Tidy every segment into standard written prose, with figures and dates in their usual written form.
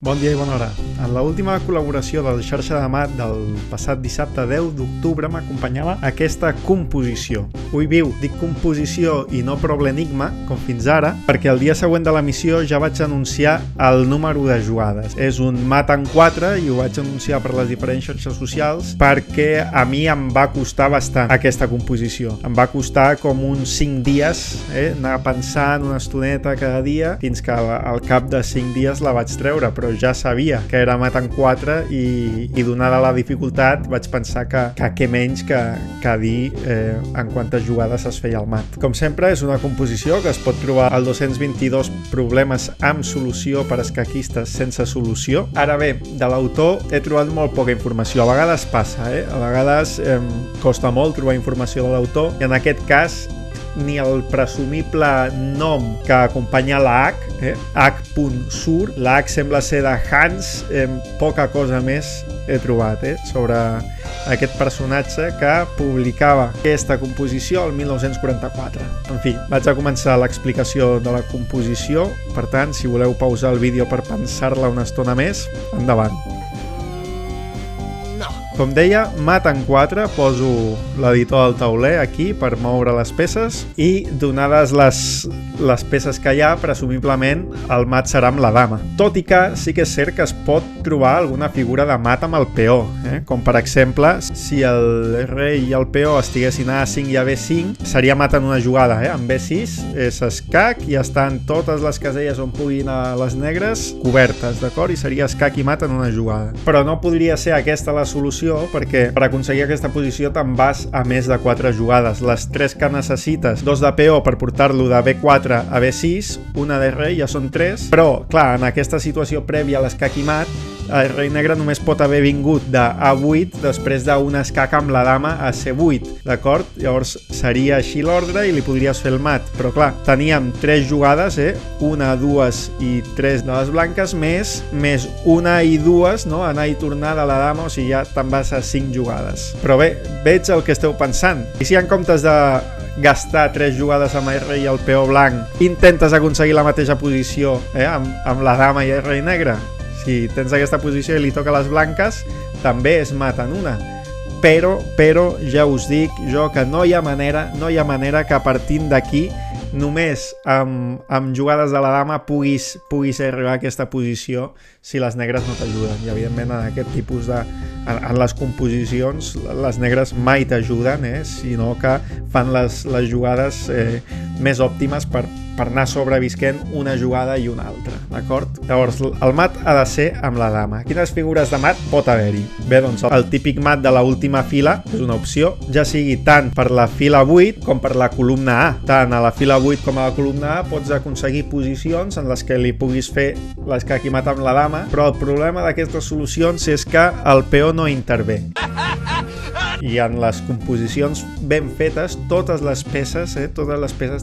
Bon dia i bona hora. En l'última col·laboració del Xarxa de Mat del passat dissabte 10 d'octubre m'acompanyava aquesta composició. Ui viu, dic composició i no problemigma, com fins ara, perquè el dia següent de l'emissió ja vaig anunciar el número de jugades. És un mat en 4 i ho vaig anunciar per les diferents xarxes socials perquè a mi em va costar bastant aquesta composició. Em va costar com uns 5 dies, anar pensant una estoneta cada dia fins que al cap de 5 dies la vaig treure, però ja sabia que era mat en 4 i donada la dificultat vaig pensar que què menys que dir en quantes jugades es feia el mat. Com sempre és una composició que es pot trobar al 222 problemes amb solució per escaquistes sense solució. Ara bé, de l'autor he trobat molt poca informació, a vegades passa, a vegades costa molt trobar informació de l'autor i en aquest cas ni el presumible nom que acompanya la H, H.sur, la H sembla ser de Hans, poca cosa més he trobat sobre aquest personatge que publicava aquesta composició el 1944. En fi, vaig a començar l'explicació de la composició, per tant, si voleu pausar el vídeo per pensar-la una estona més, endavant. Com deia, mat en 4, poso l'editor del tauler aquí per moure les peces i donades les peces que hi ha, presumiblement el mat serà amb la dama. Tot i que sí que és cert que es pot trobar alguna figura de mat amb el peó, com per exemple, si el rei i el peó estiguessin a A5 i a B5, seria mat en una jugada, amb B6 és escac i estan totes les caselles on puguin a les negres cobertes, d'acord? I seria escac i mat en una jugada. Però no podria ser aquesta la solució perquè per aconseguir aquesta posició te'n vas a més de 4 jugades. Les 3 que necessites, 2 de peó per portar-lo de B4 a B6, una de rei, ja són 3, però clar, en aquesta situació prèvia a l'escac i mat, el rei negre només pot haver vingut de A8 després d'un escac amb la dama a C8, d'acord? Llavors seria així l'ordre i li podries fer el mat, però clar, teníem 3 jugades, 1, 2 i 3 de les blanques, més 1 i 2, no? Anar i tornar de la dama, o sigui, ja te'n vas a 5 jugades. Però bé, veig el que esteu pensant. I si en comptes de gastar 3 jugades amb el rei i el peó blanc, intentes aconseguir la mateixa posició amb la dama i el rei negre? Si tens aquesta posició i li toca les blanques, també es mat en una. Però ja us dic jo que no hi ha manera que partint d'aquí, només amb jugades de la dama puguis arribar a aquesta posició si les negres no t'ajuden. I evidentment en aquest tipus en les composicions les negres mai t'ajuden, sinó que fan les jugades més òptimes per anar sobrevisquent una jugada i una altra, d'acord? Llavors, el mat ha de ser amb la dama. Quines figures de mat pot haver-hi? Bé, doncs el típic mat de l'última fila és una opció, ja sigui tant per la fila 8 com per la columna A. Tant a la fila 8 com a la columna A pots aconseguir posicions en les que li puguis fer l'escac i mat amb la dama, però el problema d'aquestes solucions és que el peó no intervé. I en les composicions ben fetes, totes les peces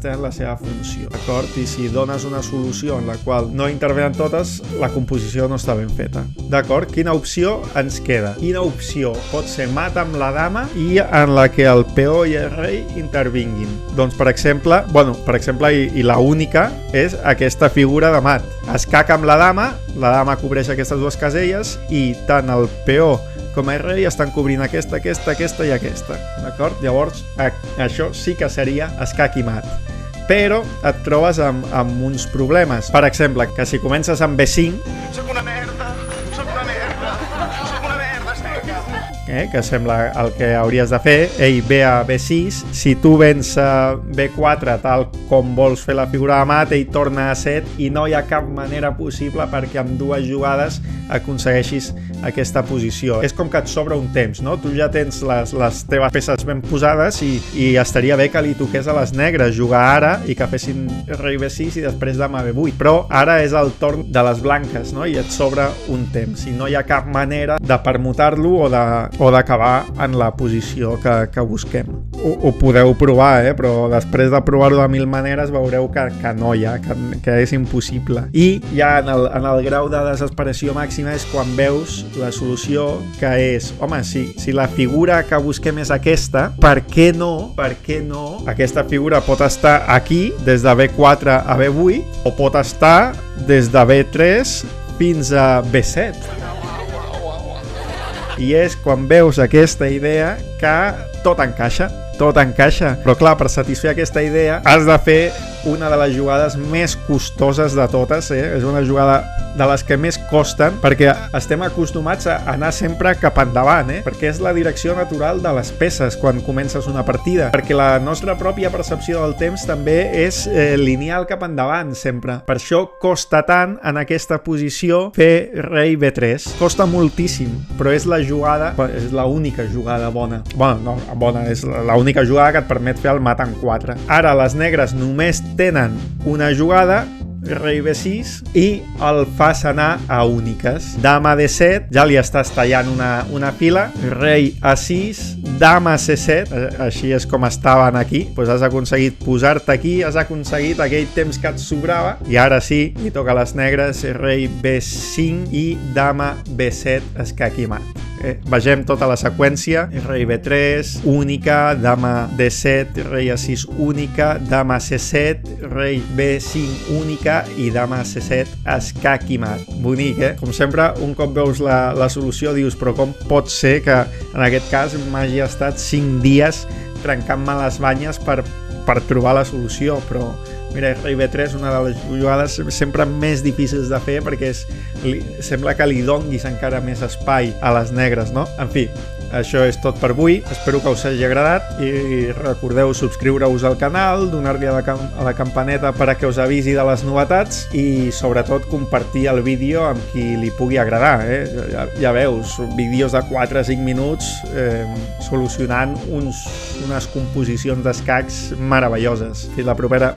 tenen la seva funció, d'acord? I si dones una solució en la qual no intervenen totes, la composició no està ben feta, d'acord? Quina opció ens queda? Quina opció pot ser mat amb la dama i en la que el peó i el rei intervinguin? Doncs, per exemple, i la única és aquesta figura de mat. Escac amb la dama cobreix aquestes dues caselles i tant el peó com el rei estan cobrint aquesta i aquesta, d'acord? Llavors, això sí que seria escac i mat. Però et trobes amb uns problemes. Per exemple, que si comences amb B5... Soc una merda, que sembla el que hauries de fer, ell ve a B6, si tu vens a B4 tal com vols fer la figura de mat, ell torna a 7 i no hi ha cap manera possible perquè amb 2 jugades aconsegueixis aquesta posició. És com que et sobra un temps, no? Tu ja tens les teves peces ben posades i estaria bé que li toqués a les negres jugar ara i que fessin rei B6 i després dama B8, però ara és el torn de les blanques, no? I et sobra un temps i no hi ha cap manera de permutar-lo o d'acabar en la posició que busquem. Ho podeu provar, però després de provar-ho de 1000 maneres veureu que no hi ha, que és impossible. I ja en el grau de desesperació màxima és quan veus la solució, que és, home, si la figura que busquem és aquesta, per què no? Aquesta figura pot estar aquí, des de B4 a B8, o pot estar des de B3 fins a B7. I és quan veus aquesta idea que tot encaixa. Però clar, per satisfer aquesta idea has de fer una de les jugades més costoses de totes, és una jugada de les que més costen, perquè estem acostumats a anar sempre cap endavant, perquè és la direcció natural de les peces quan comences una partida, perquè la nostra pròpia percepció del temps també és lineal cap endavant sempre. Per això costa tant en aquesta posició fer rei B3. Costa moltíssim, però és la jugada, és l'única jugada bona. Bueno, no, bona, és l'única jugada que et permet fer el mat en 4. Ara les negres només tenen una jugada, rei B6, i el fas anar a úniques. Dama D7, ja li estàs tallant una fila, rei A6, dama C7, així és com estaven aquí, doncs has aconseguit posar-te aquí, has aconseguit aquell temps que et sobrava, i ara sí, li toca a les negres, rei B5 i dama B7, escac i mat. Vegem tota la seqüència, rei B3, única, dama D7, rei A6 única, dama C7, rei B5 única i dama C7 escac i mat. Bonic, Com sempre, un cop veus la solució dius, però com pot ser que en aquest cas m'hagi estat 5 dies trencant-me les banyes per trobar la solució, però mira, rei B3, una de les jugades sempre més difícils de fer perquè sembla que li donguis encara més espai a les negres, no? En fi, això és tot per avui. Espero que us hagi agradat i recordeu subscriure-us al canal, donar-li a la campaneta per a que us avisi de les novetats i sobretot compartir el vídeo amb qui li pugui agradar. Ja veus, vídeos de 4-5 minuts solucionant unes composicions d'escacs meravelloses. Fins la propera.